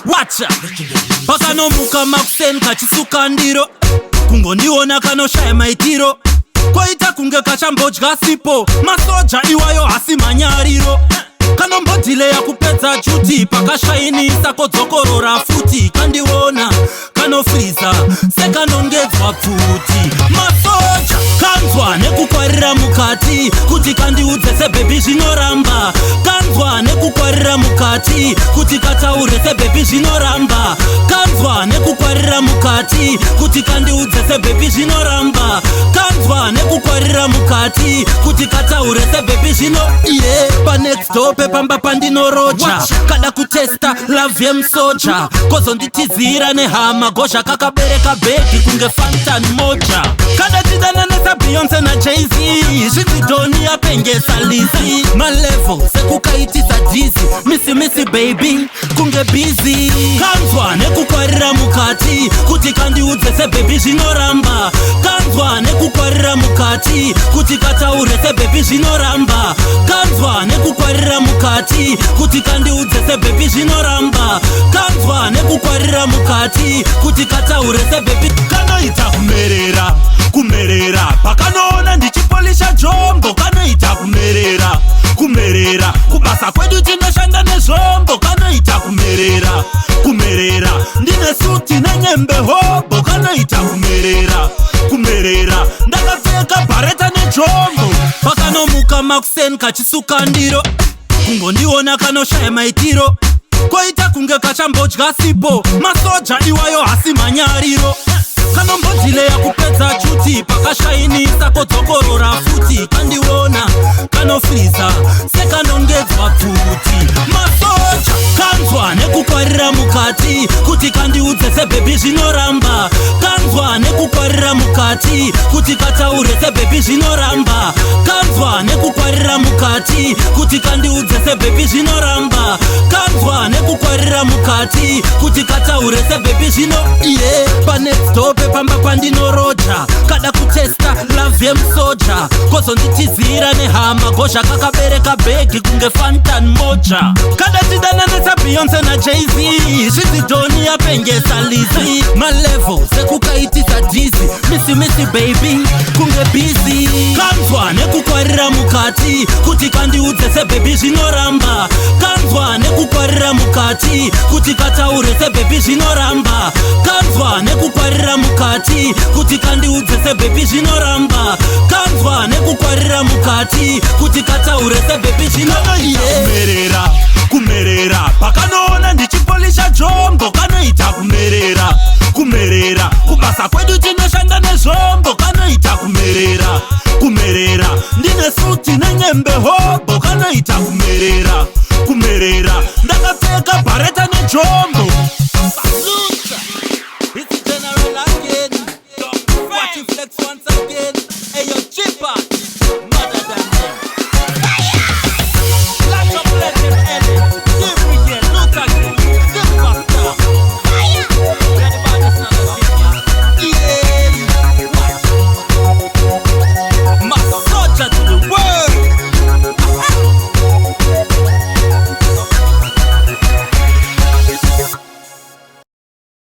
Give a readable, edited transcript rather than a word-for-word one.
wacha pakanomuka makuseni kachisuka ndiro kungondiona kanoshaya maitiro koita kunge kachambodya sipo masoja iwayo hasi manyariro kanombodhileya kupedza chuti pakashainisa kodzokorora futi kandiona kanofriza sekanongedzwa pfuti masoja kanzwa nekukwarira mukati kuti kandiudze sebhebi zvinoramba kanzwa nekukwarira mukati kuti kataure sebhebi zvinoramba kanzwa nekukwarira mukati kuti kandiudze sebhebi zvinoramba kanzwa nekukwarira mukati kuti kataure sebhebi zvino iye panextdope pamba pandinoroja kada kutesta love yemsoja kozonditizira nehama gozha kakabereka bhegi kunge fantan moja kada tidananesa Beyonce na Jay-Z zvidzidhoni yapengesa Lizzy malevel sekukaitisa Dizzy misi baby kunge busy kanzwa nekukwarira mukati kuti kandiudze sebhebi zvinoramba kanzwa nekukwarira mukati kuti kataure sebhebi zvinoramba kanzwa nekukwarira mukati kuti kandiudze sebhebi zvinoramba kanzwa nekukwarira mukati kuti kataure sebhebi kanoita kumerera pakanoona ndichipolisha jombo kanoita kumerera kubasa kwedu tinoshanda nezvombo kanoita kumerera ndine suti nenyembe hobo kanoita kumerera ndakapfeka bhareta nejombo pakanomuka makuseni kachisuka ndiro kungondiona kanoshaya maitiro koita kunge kachambodya sipo masoja iwayo hasi manyariro kanombodhileya kupedza chuti pakashainisa kodzokorora futi kandiona kanofriza sekanongedzwa pfuti masoja kanzwa nekukwarira mukati kuti kandiudze sebhebi zvinoramba kanzwa nekukwarira mukati kuti kataure sebhebi zvinoramba kanzwa nekukwarira mukati kuti kandiudze sebhebi zvinoramba kanzwa nekukwarira mukati kuti kataure sebhebi zvino iye panextdope pamba pandinoroja kada kutesta love yemsoja kozonditizira nehama gozha kakabereka bhegi kunge fantan moja kada tidananesa Beyonce na Jay-Z zvidzidhoni yapengesa Lizzy malevel sekukaitisa Dizzy misi baby kunge busy kanzwa nekukwarira mukati kuti kandiudze sebhebi zvinoramba kanzwa nekukwarira mukati kuti kataure sebhebi zvinoramba kanzwa nekukwarira mukati kuti kandiudze sebhebi zvinoramba kanzwa nekukwarira mukati kuti kataure sebhebi zvinoramba kumerera pakanoona ndichipolisha jombo kanoita kumerera kubasa kwedu tinoshanda nezvombo kanoita kumerera ndine suti nenyembe hobo kanoita kumerera ndakapfeka bhareta nejombo